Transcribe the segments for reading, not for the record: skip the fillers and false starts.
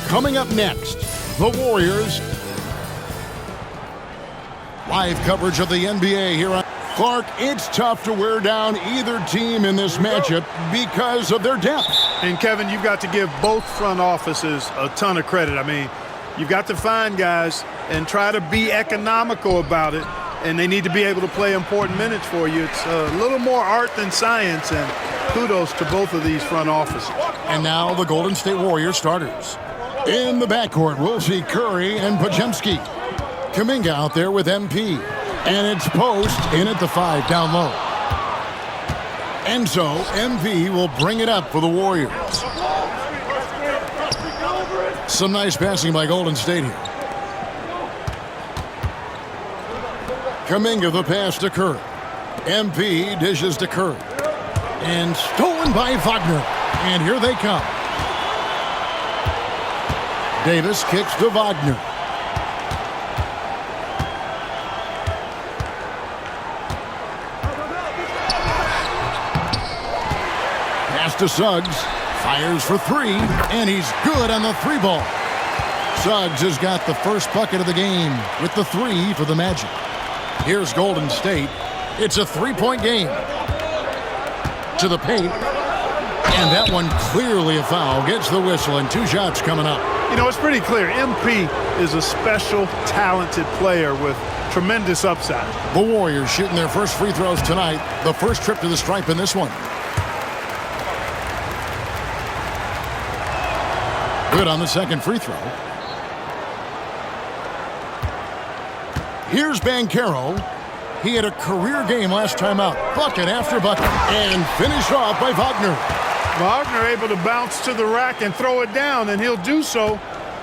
Coming up next, the Warriors. Live coverage of the NBA here on Clark. It's tough to wear down either team in this matchup because of their depth. And Kevin, you've got to give both front offices a ton of credit. I mean, you've got to find guys and try to be economical about it, and they need to be able to play important minutes for you. It's a little more art than science, and kudos to both of these front offices. And now the Golden State Warriors starters. In the backcourt, we'll see Curry and Podziemski. Kuminga out there with MP. And it's Post in at the 5 down low. And so MP will bring it up for the Warriors. Some nice passing by Golden State here. Kuminga the pass to Curry. MP dishes to Curry. And stolen by Wagner. And here they come. Davis kicks to Wagner. Pass to Suggs. Fires for 3. And he's good on the 3-ball. Suggs has got the first bucket of the game with the 3 for the Magic. Here's Golden State. It's a 3-point game. To the paint. And that one clearly a foul. Gets the whistle and 2 shots coming up. You know, it's pretty clear. MP is a special, talented player with tremendous upside. The Warriors shooting their first free throws tonight. The first trip to the stripe in this one. Good on the second free throw. Here's Banchero. He had a career game last time out. Bucket after bucket. And finished off by Wagner. Wagner able to bounce to the rack and throw it down, and he'll do so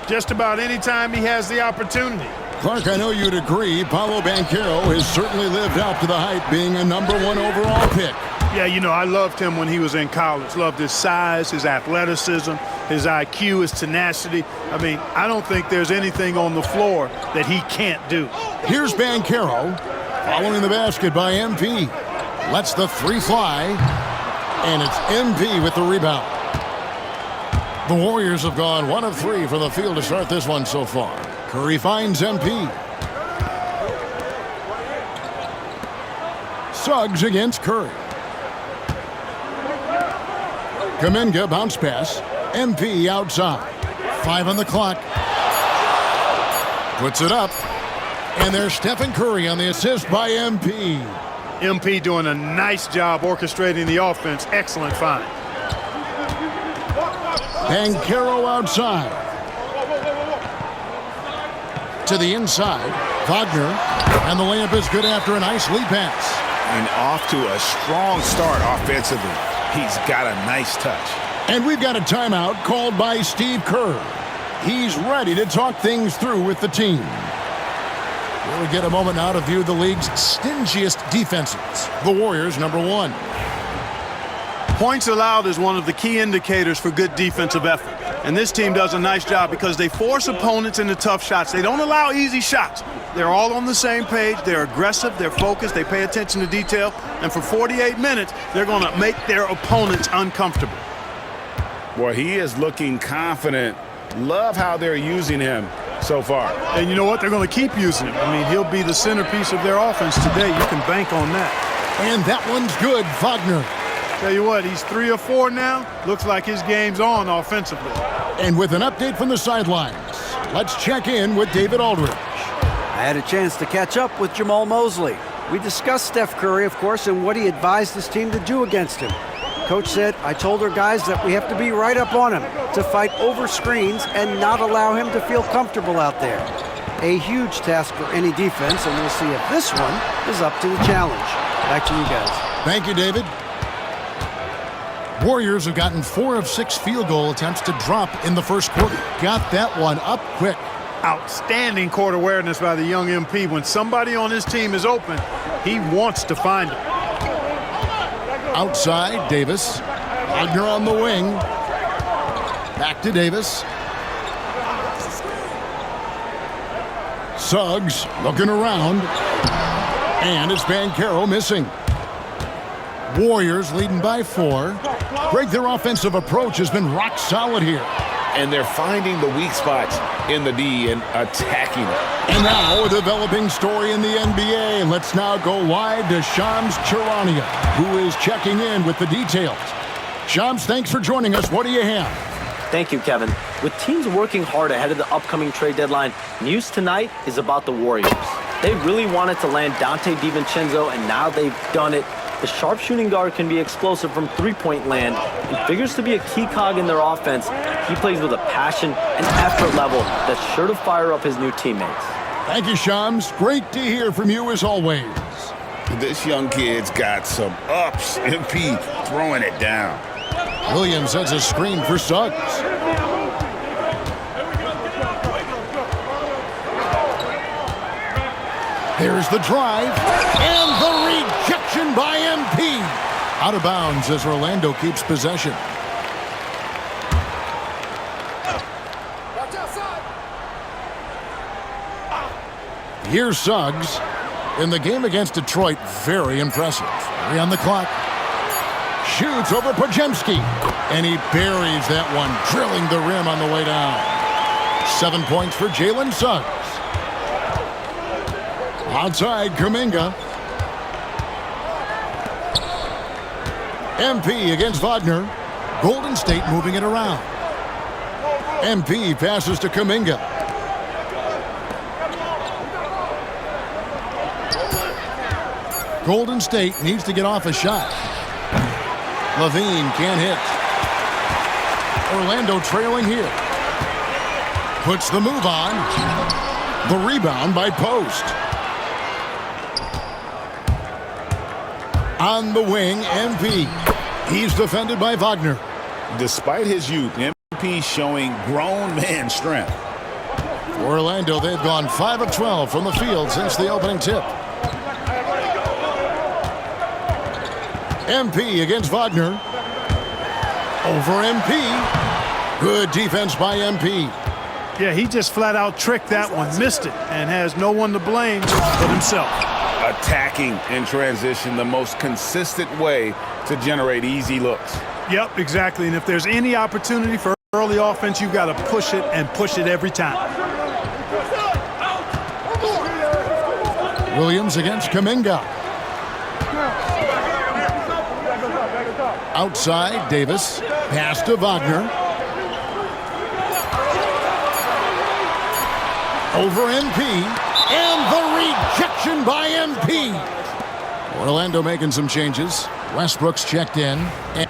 just about any time he has the opportunity. Clark, I know you'd agree. Paolo Banchero has certainly lived up to the hype, being a #1 overall pick. Yeah, you know, I loved him when he was in college. Loved his size, his athleticism, his IQ, his tenacity. I mean, I don't think there's anything on the floor that he can't do. Here's Banchero. Following the basket by MP. Lets the 3 fly. And it's MP with the rebound. The Warriors have gone 1 of 3 from the field to start this one so far. Curry finds MP. Suggs against Curry. Kuminga bounce pass. MP outside. 5 on the clock. Puts it up. And there's Stephen Curry on the assist by MP. MP doing a nice job orchestrating the offense. Excellent find. Banchero outside. To the inside. Wagner. And the layup is good after a nice lead pass. And off to a strong start offensively. He's got a nice touch. And we've got a timeout called by Steve Kerr. He's ready to talk things through with the team. We'll get a moment now to view the league's stingiest defenses. The Warriors, #1. Points allowed is one of the key indicators for good defensive effort. And this team does a nice job because they force opponents into tough shots. They don't allow easy shots. They're all on the same page. They're aggressive. They're focused. They pay attention to detail. And for 48 minutes, they're going to make their opponents uncomfortable. Boy, he is looking confident. Love how they're using him so far. And you know what? They're going to keep using him. I mean, he'll be the centerpiece of their offense today. You can bank on that. And that one's good, Wagner. Tell you what, he's 3 of 4 now. Looks like his game's on offensively. And with an update from the sidelines, let's check in with David Aldridge. I had a chance to catch up with Jamal Mosley. We discussed Steph Curry, of course, and what he advised his team to do against him. Coach said, I told our guys that we have to be right up on him, to fight over screens and not allow him to feel comfortable out there. A huge task for any defense, and we'll see if this one is up to the challenge. Back to you guys. Thank you, David. Warriors have gotten 4 of 6 field goal attempts to drop in the first quarter. Got that one up quick. Outstanding court awareness by the young MP. When somebody on his team is open, he wants to find it. Outside, Davis. Wagner on the wing. Back to Davis. Suggs looking around. And it's Banchero missing. Warriors leading by 4. Greg, their offensive approach has been rock solid here. and they're finding the weak spots in the D and attacking it. And now a developing story in the NBA. Let's now go wide to Shams Charania, who is checking in with the details. Shams, thanks for joining us. What do you have? Thank you, Kevin. With teams working hard ahead of the upcoming trade deadline, news tonight is about the Warriors. They really wanted to land Dante DiVincenzo, and now they've done it. The sharpshooting guard can be explosive from three-point land and figures to be a key cog in their offense. He plays with a passion and effort level that's sure to fire up his new teammates. Thank you, Shams. Great to hear from you as always. This young kid's got some ups. MP throwing it down. Williams sets a screen for Suggs. Here's the drive, and the rejection by MP. Out of bounds as Orlando keeps possession. Here's Suggs. In the game against Detroit, very impressive. 3 on the clock. Shoots over Podziemski, and he buries that one, drilling the rim on the way down. 7 points for Jalen Suggs. Outside, Kuminga. MP against Wagner. Golden State moving it around. MP passes to Kuminga. Golden State needs to get off a shot. Levine can't hit. Orlando trailing here. Puts the move on. The rebound by Post. On the wing, MP. He's defended by Wagner. Despite his youth, MP showing grown man strength. Orlando, they've gone 5 of 12 from the field since the opening tip. MP against Wagner. Over MP. Good defense by MP. Yeah, he just flat out tricked that one, missed it, and has no one to blame but himself. Attacking in transition, the most consistent way to generate easy looks. Yep, exactly. And if there's any opportunity for early offense, you've got to push it and push it every time. Williams against Kuminga. Outside, Davis. Pass to Wagner. Over MP. And the rejection by MP. Orlando making some changes. Westbrook's checked in. And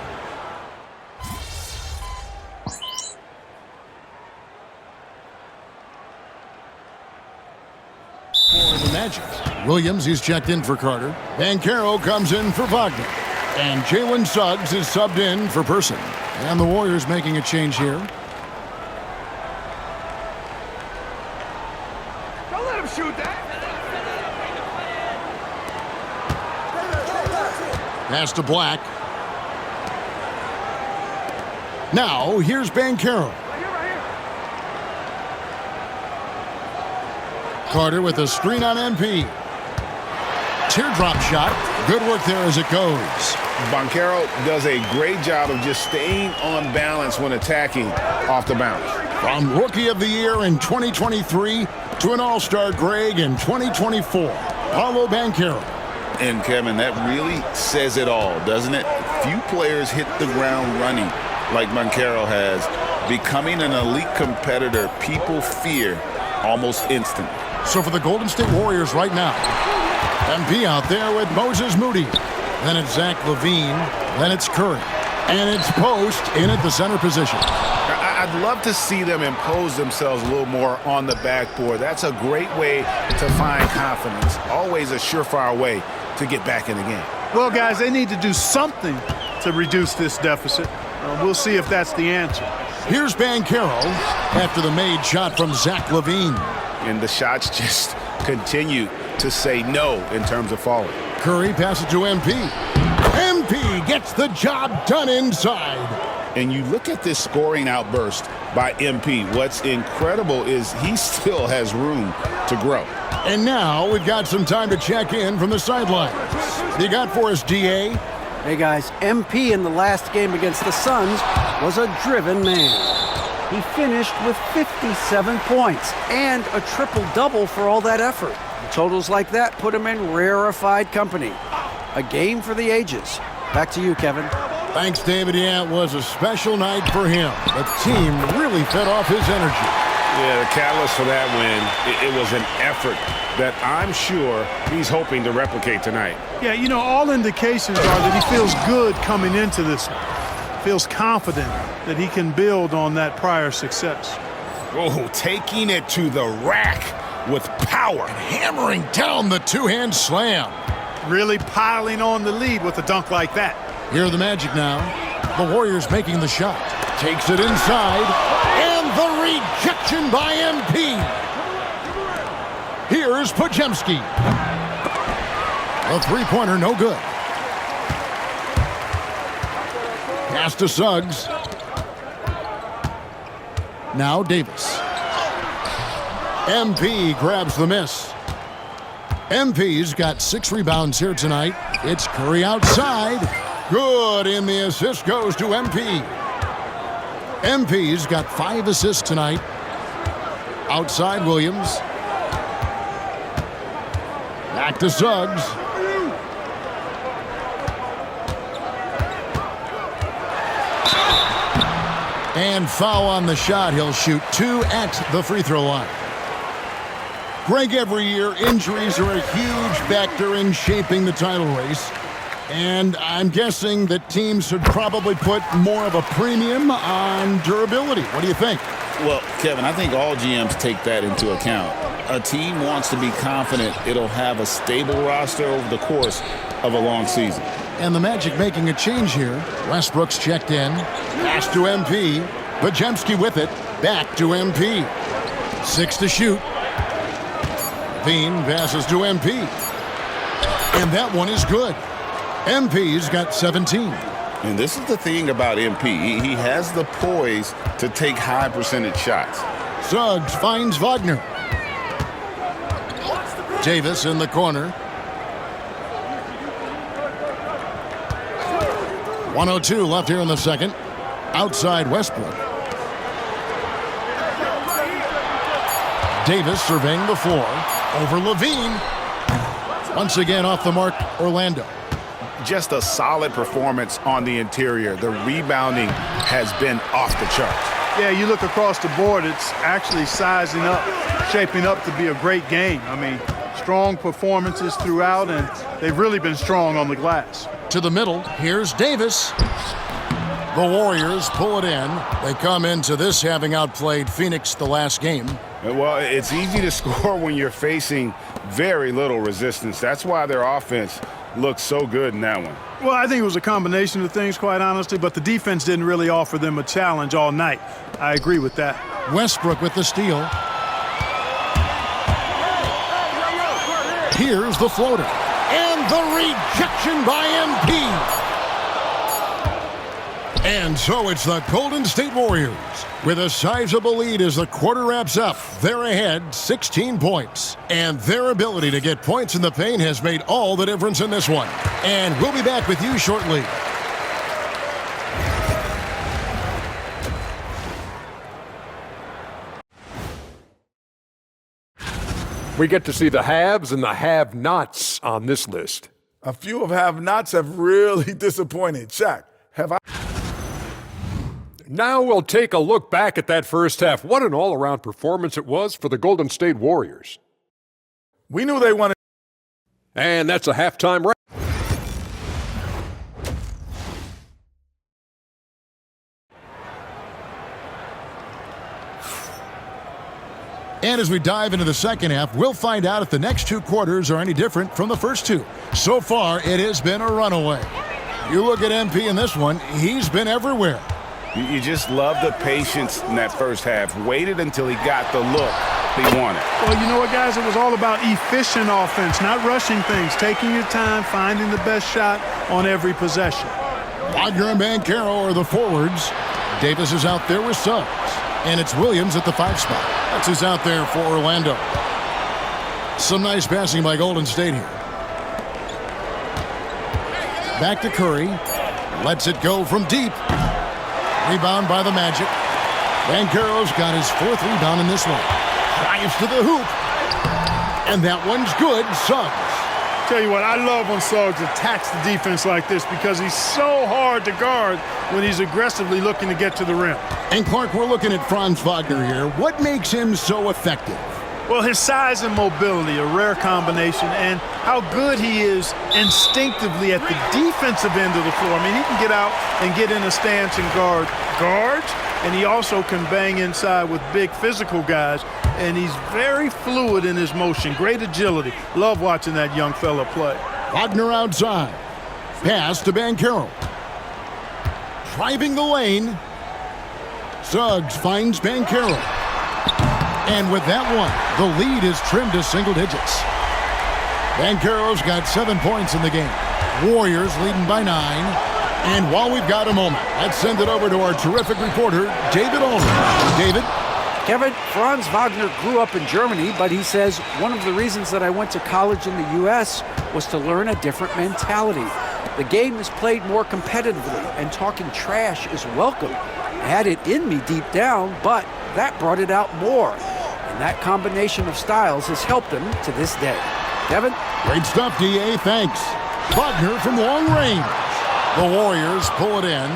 for the Magic. Williams, he's checked in for Carter. Banchero comes in for Wagner. And Jalen Suggs is subbed in for Person. And the Warriors making a change here. Don't let him shoot that. Pass to Black. Now, here's Banchero. Carter with a screen on MP. Teardrop shot. Good work there as it goes. Banchero does a great job of just staying on balance when attacking off the bounce. From Rookie of the Year in 2023 to an All-Star Greg in 2024, Paolo Banchero. And Kevin, that really says it all, doesn't it? Few players hit the ground running like Banchero has. Becoming an elite competitor, people fear almost instantly. So for the Golden State Warriors right now, MP out there with Moses Moody. Then it's Zach LaVine. Then it's Curry. And it's Post in at the center position. I'd love to see them impose themselves a little more on the backboard. That's a great way to find confidence. Always a surefire way to get back in the game. Well, guys, they need to do something to reduce this deficit. We'll see if that's the answer. Here's Banchero after the made shot from Zach LaVine. And the shots just continue to say no in terms of falling. Curry passes to MP. MP gets the job done inside. And you look at this scoring outburst by MP. What's incredible is he still has room to grow. And now we've got some time to check in from the sidelines. You got for us, DA? Hey guys, MP in the last game against the Suns was a driven man. He finished with 57 points and a triple-double for all that effort. Totals like that put him in rarefied company. A game for the ages. Back to you, Kevin. Thanks, David. Yeah, it was a special night for him. The team really fed off his energy. Yeah, the catalyst for that win, it was an effort that I'm sure he's hoping to replicate tonight. Yeah, you know, all indications are that he feels good coming into this one. Feels confident that he can build on that prior success. Oh, taking it to the rack with power. Hammering down the two-hand slam. Really piling on the lead with a dunk like that. Here are the Magic now. The Warriors making the shot. Takes it inside. And the rejection by MP. Here's Podziemski. The three-pointer, no good. Pass to Suggs. Now Davis. MP grabs the miss. MP's got 6 rebounds here tonight. It's Curry outside. Good, and the assist goes to MP. MP's got 5 assists tonight. Outside Williams. Back to Suggs. And foul on the shot. He'll shoot 2 at the free throw line. Greg, every year, injuries are a huge factor in shaping the title race. And I'm guessing that teams should probably put more of a premium on durability. What do you think? Well, Kevin, I think all GMs take that into account. A team wants to be confident it'll have a stable roster over the course of a long season. And the Magic making a change here. Westbrook's checked in. Pass to MP. Podziemski with it. Back to MP. 6 to shoot. Bean passes to MP. And that one is good. MP's got 17. And this is the thing about MP. He has the poise to take high percentage shots. Suggs finds Wagner. Davis in the corner. 1:02 left here in the second. Outside Westbrook. Davis surveying the floor. Over Levine. Once again off the mark, Orlando. Just a solid performance on the interior. The rebounding has been off the charts. Yeah, you look across the board, it's actually sizing up, shaping up to be a great game. I mean, strong performances throughout, and they've really been strong on the glass. To the middle, here's Davis. The Warriors pull it in. They come into this having outplayed Phoenix the last game. Well, it's easy to score when you're facing very little resistance. That's why their offense looks so good in that one. Well, I think it was a combination of things, quite honestly, but the defense didn't really offer them a challenge all night. I agree with that. Westbrook with the steal. Here's the floater. And the rejection by MP. And so it's the Golden State Warriors with a sizable lead as the quarter wraps up. They're ahead 16 points. And their ability to get points in the paint has made all the difference in this one. And we'll be back with you shortly. We get to see the haves and the have-nots on this list. A few of have-nots have really disappointed. Shaq, have I? Now we'll take a look back at that first half. What an all-around performance it was for the Golden State Warriors. We knew they wanted. And that's a halftime wrap. And as we dive into the second half, we'll find out if the next 2 quarters are any different from the first 2. So far, it has been a runaway. You look at MP in this one, he's been everywhere. You just love the patience in that first half. Waited until he got the look he wanted. Well, you know what, guys? It was all about efficient offense, not rushing things, taking your time, finding the best shot on every possession. Wagner and Banchero are the forwards. Davis is out there with Suggs. And it's Williams at the 5 spot. That's who's out there for Orlando. Some nice passing by Golden State here. Back to Curry. Lets it go from deep. Rebound by the Magic. Banchero's got his 4th rebound in this one. Drives to the hoop. And that one's good. Suggs. Tell you what, I love when Suggs attacks the defense like this because he's so hard to guard when he's aggressively looking to get to the rim. And Clark, we're looking at Franz Wagner here. What makes him so effective? Well, his size and mobility, a rare combination, and how good he is instinctively at the defensive end of the floor. I mean, he can get out and get in a stance and guard guards, and he also can bang inside with big physical guys, and he's very fluid in his motion. Great agility. Love watching that young fella play. Wagner outside. Pass to Banchero. Driving the lane. Suggs finds Banchero. And with that one, the lead is trimmed to single digits. Banchero's got 7 points in the game. Warriors leading by 9. And while we've got a moment, let's send it over to our terrific reporter, David Allman. David? Kevin, Franz Wagner grew up in Germany, but he says one of the reasons that I went to college in the U.S. was to learn a different mentality. The game is played more competitively, and talking trash is welcome. I had it in me deep down, but that brought it out more. And that combination of styles has helped him to this day. Kevin? Great stuff, D.A. Thanks. Wagner from long range. The Warriors pull it in.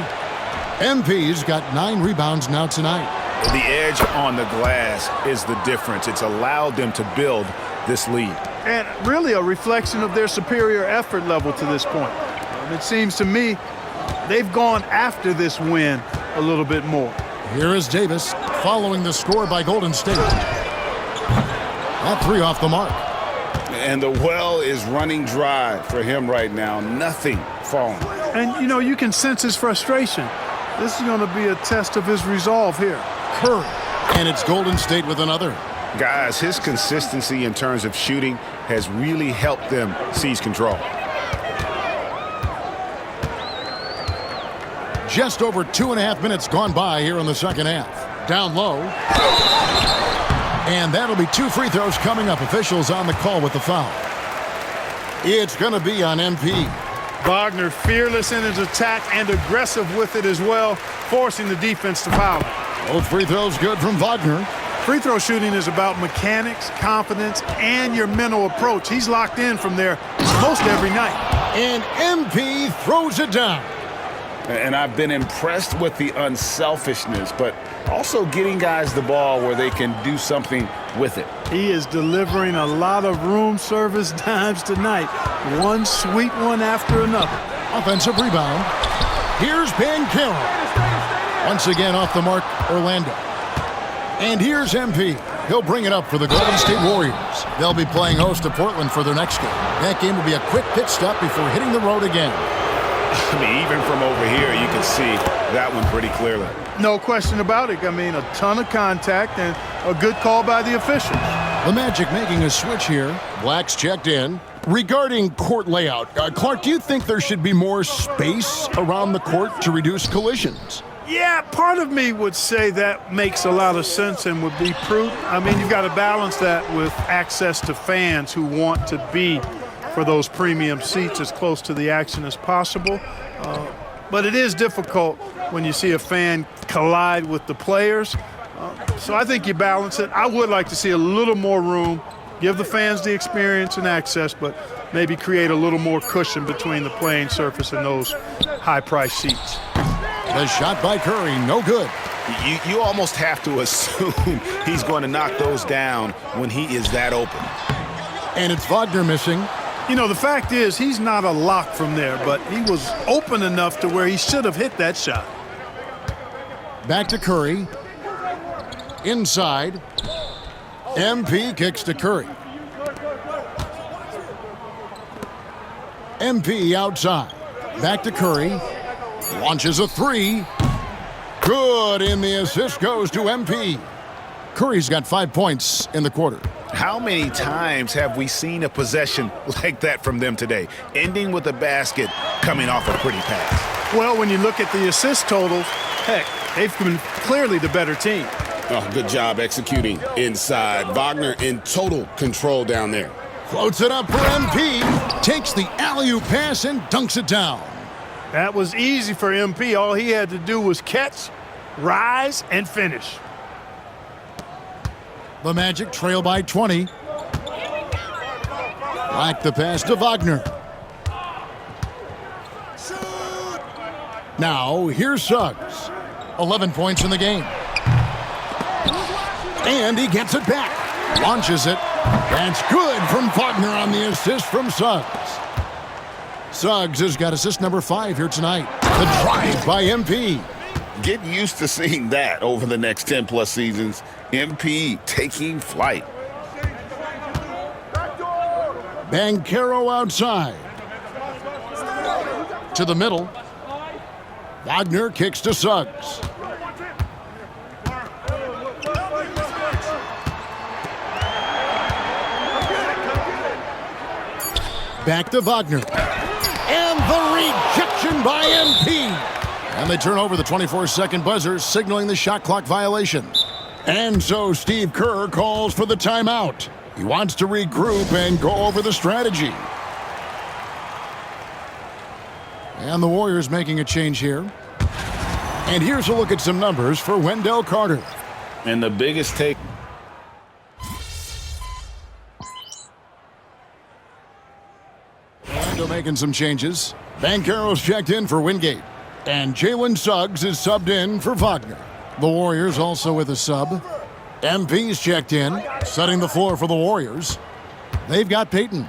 MP's got 9 rebounds now tonight. The edge on the glass is the difference. It's allowed them to build this lead. And really a reflection of their superior effort level to this point. It seems to me they've gone after this win a little bit more. Here is Davis following the score by Golden State. That 3 off the mark. And the well is running dry for him right now. Nothing falling. And, you know, you can sense his frustration. This is going to be a test of his resolve here. Curry. And it's Golden State with another. Guys, his consistency in terms of shooting has really helped them seize control. Just over 2.5 minutes gone by here in the second half. Down low. And that'll be 2 free throws coming up. Officials on the call with the foul. It's going to be on MP. Wagner fearless in his attack and aggressive with it as well, forcing the defense to foul him. Both free throws good from Wagner. Free throw shooting is about mechanics, confidence, and your mental approach. He's locked in from there most every night. And MP throws it down. And I've been impressed with the unselfishness, but also getting guys the ball where they can do something with it. He is delivering a lot of room service dimes tonight. One sweet one after another. Offensive rebound. Here's Banchero. Once again off the mark, Orlando. And here's MP. He'll bring it up for the Golden State Warriors. They'll be playing host to Portland for their next game. That game will be a quick pit stop before hitting the road again. I mean, even from over here, you can see that one pretty clearly. No question about it. I mean, a ton of contact and a good call by the officials. The Magic making a switch here. Black's checked in. Regarding court layout, Clark, do you think there should be more space around the court to reduce collisions? Yeah, part of me would say that makes a lot of sense and would be prudent. I mean, you've got to balance that with access to fans who want to be for those premium seats as close to the action as possible. But it is difficult when you see a fan collide with the players. So I think you balance it. I would like to see a little more room, give the fans the experience and access, but maybe create a little more cushion between the playing surface and those high-priced seats. The shot by Curry, no good. You almost have to assume he's going to knock those down when he is that open. And it's Wagner missing. You know, the fact is he's not a lock from there, but he was open enough to where he should have hit that shot. Back to Curry. Inside. MP kicks to Curry. MP outside. Back to Curry. Launches a 3. Good, and the assist goes to MP. Curry's got 5 points in the quarter. How many times have we seen a possession like that from them today, ending with a basket coming off a pretty pass? Well, when you look at the assist totals, heck, they've been clearly the better team. Oh, good job executing inside. Wagner in total control down there. Floats it up for MP. Takes the alley-oop pass and dunks it down. That was easy for MP. All he had to do was catch rise and finish. The Magic trail by 20. Black the pass to Wagner. Now, here's Suggs. 11 points in the game. And he gets it back. Launches it. That's good from Wagner on the assist from Suggs. Suggs has got assist number 5 here tonight. The drive by MP. Get used to seeing that over the next 10-plus seasons. MP taking flight. Banchero outside. To the middle. Wagner kicks to Suggs. Back to Wagner. And the rejection by MP. And they turn over the 24-second buzzer, signaling the shot clock violation. And so Steve Kerr calls for the timeout. He wants to regroup and go over the strategy. And the Warriors making a change here. And here's a look at some numbers for Wendell Carter. And the biggest take. Orlando making some changes. Banchero's checked in for Wingate. And Jalen Suggs is subbed in for Wagner. The Warriors also with a sub. MP's checked in, setting the floor for the Warriors. They've got Peyton.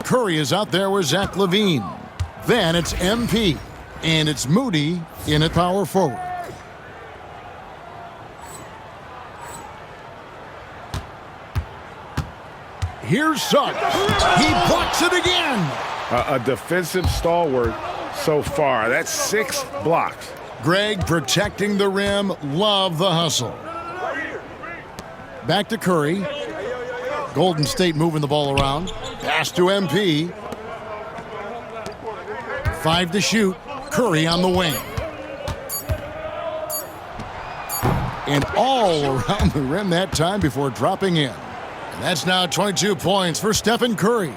Curry is out there with Zach LaVine. Then it's MP. And it's Moody in at power forward. Here's Suggs. He blocks it again. A defensive stalwart so far. That's 6 blocks. Greg protecting the rim. Love the hustle. Back to Curry. Golden State moving the ball around. Pass to MP. 5 to shoot. Curry on the wing. And all around the rim that time before dropping in. And that's now 22 points for Stephen Curry.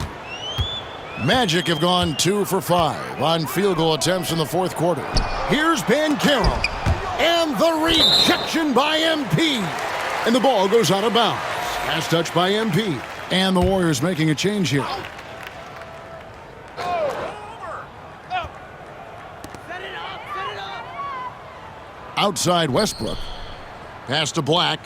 Magic have gone 2 for 5 on field goal attempts in the fourth quarter. Here's Banchero. And the rejection by MP. And the ball goes out of bounds. Pass touch by MP. And the Warriors making a change here. Outside Westbrook. Pass to Black.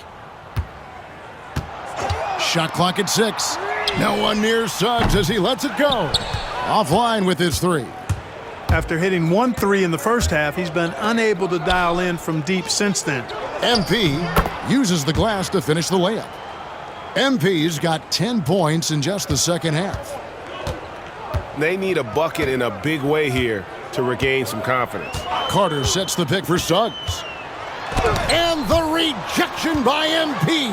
Shot clock at 6. No one near Suggs as he lets it go. Offline with his 3. After hitting 1 3 in the first half, he's been unable to dial in from deep since then. MP uses the glass to finish the layup. MP's got 10 points in just the second half. They need a bucket in a big way here to regain some confidence. Carter sets the pick for Suggs. And the rejection by MP.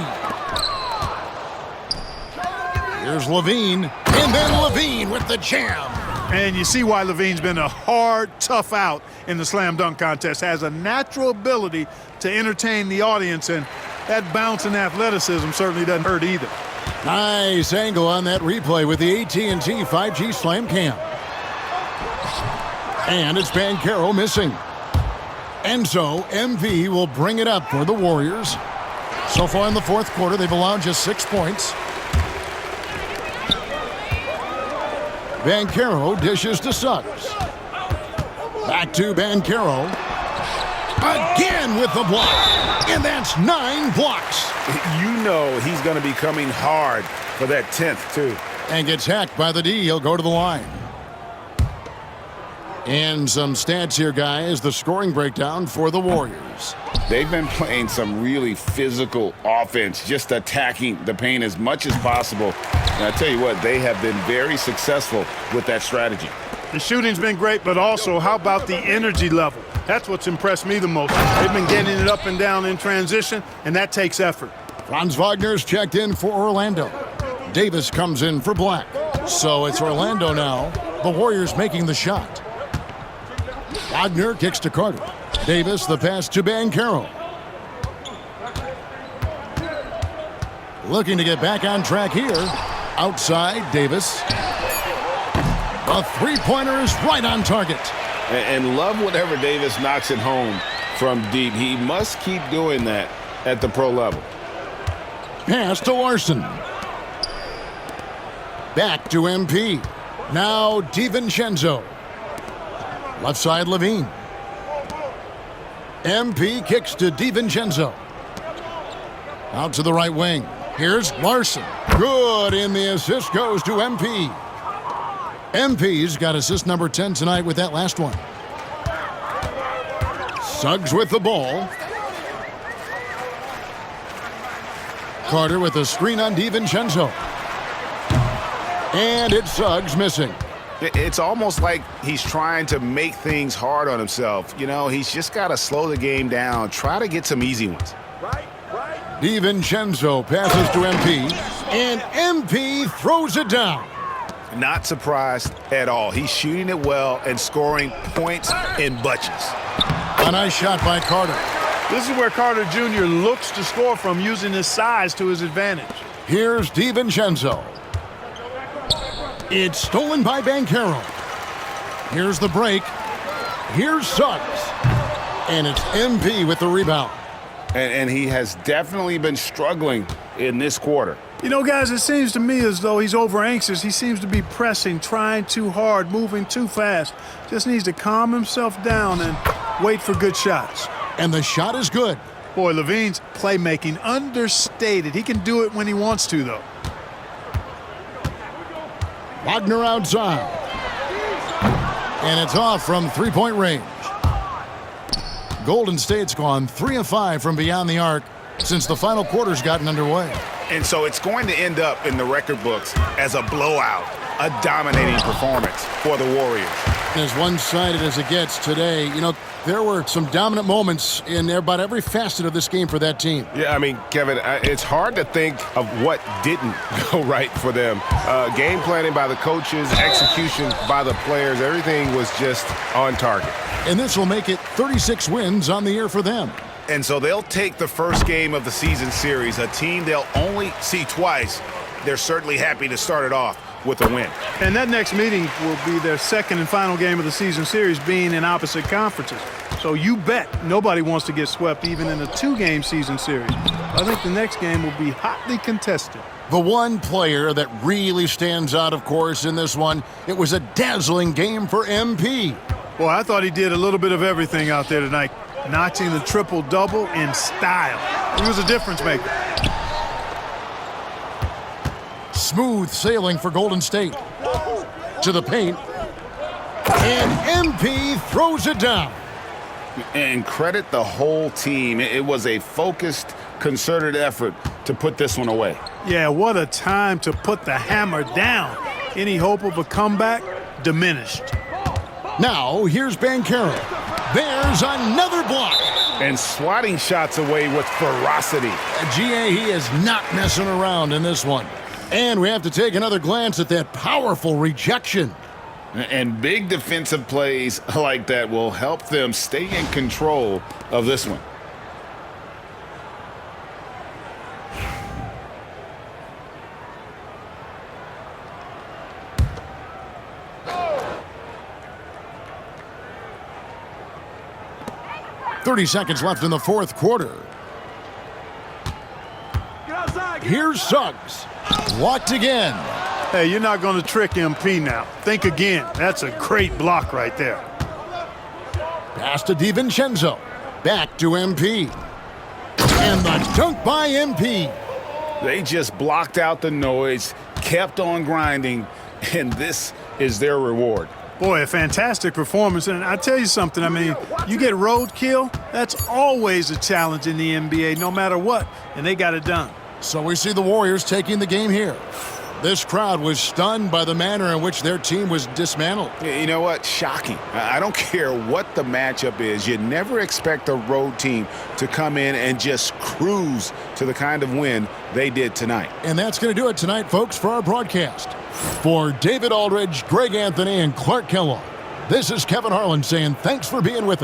Here's LaVine. And then LaVine with the jam. And you see why LaVine's been a hard, tough out in the slam dunk contest. Has a natural ability to entertain the audience, and that bounce and athleticism certainly doesn't hurt either. Nice angle on that replay with the AT&T 5G Slam Cam. And it's Banchero missing. And so MV will bring it up for the Warriors. So far in the fourth quarter, they've allowed just 6 points. Banchero dishes to Suggs. Back to Banchero. Again with the block. And that's 9 blocks. You know he's going to be coming hard for that 10th, too. And gets hacked by the D. He'll go to the line. And some stats here, guys. The scoring breakdown for the Warriors. They've been playing some really physical offense, just attacking the paint as much as possible. And I tell you what, they have been very successful with that strategy. The shooting's been great, but also how about the energy level? That's what's impressed me the most. They've been getting it up and down in transition, and that takes effort. Franz Wagner's checked in for Orlando. Davis comes in for Black. So it's Orlando now. The Warriors making the shot. Wagner kicks to Carter. Davis, the pass to Banchero. Looking to get back on track here. Outside, Davis. A three-pointer is right on target. And love whenever Davis knocks it home from deep. He must keep doing that at the pro level. Pass to Larson. Back to MP. Now DiVincenzo. Left side Levine. MP kicks to DiVincenzo. Out to the right wing. Here's Larson. Good, and the assist goes to MP. MP's got assist number 10 tonight with that last one. Suggs with the ball. Carter with a screen on DiVincenzo. And it's Suggs missing. It's almost like he's trying to make things hard on himself. You know, he's just got to slow the game down, try to get some easy ones. DiVincenzo passes to MP, and MP throws it down. Not surprised at all. He's shooting it well and scoring points in bunches. A nice shot by Carter. This is where Carter Jr. looks to score from, using his size to his advantage. Here's DiVincenzo. It's stolen by Banchero. Here's the break. Here's Suggs. And it's MP with the rebound. And he has definitely been struggling in this quarter. You know, guys, it seems to me as though he's over anxious. He seems to be pressing, trying too hard, moving too fast. Just needs to calm himself down and wait for good shots. And the shot is good. Boy, Levine's playmaking understated. He can do it when he wants to, though. Wagner outside. And it's off from three-point range. Golden State's gone 3 of 5 from beyond the arc since the final quarter's gotten underway. And so it's going to end up in the record books as a blowout, a dominating performance for the Warriors. As one-sided as it gets today, you know, there were some dominant moments in about every facet of this game for that team. Yeah, I mean, Kevin, it's hard to think of what didn't go right for them. Game planning by the coaches, execution by the players, everything was just on target. And this will make it 36 wins on the year for them. And so they'll take the first game of the season series, a team they'll only see twice. They're certainly happy to start it off with a win. And that next meeting will be their second and final game of the season series, being in opposite conferences. So you bet nobody wants to get swept even in a 2-game season series. I think the next game will be hotly contested. The one player that really stands out, of course, in this one, it was a dazzling game for MP. Boy, I thought he did a little bit of everything out there tonight, notching the triple-double in style. He was a difference maker. Smooth sailing for Golden State. To the paint. And MP throws it down. And credit the whole team. It was a focused, concerted effort to put this one away. Yeah, what a time to put the hammer down. Any hope of a comeback diminished. Now, here's Banchero. There's another block. And swatting shots away with ferocity. GA, he is not messing around in this one. And we have to take another glance at that powerful rejection. And big defensive plays like that will help them stay in control of this one. .30 left in the fourth quarter. Here's Suggs. Blocked again. Hey, you're not going to trick MP now. Think again. That's a great block right there. Pass to DiVincenzo. Back to MP. And the dunk by MP. They just blocked out the noise, kept on grinding, and this is their reward. Boy, a fantastic performance. And I tell you something, I mean, you get roadkill, that's always a challenge in the NBA, no matter what, and they got it done. So we see the Warriors taking the game here. This crowd was stunned by the manner in which their team was dismantled. You know what? Shocking. I don't care what the matchup is. You never expect a road team to come in and just cruise to the kind of win they did tonight. And that's going to do it tonight, folks, for our broadcast. For David Aldridge, Greg Anthony, and Clark Kellogg, this is Kevin Harlan saying thanks for being with us.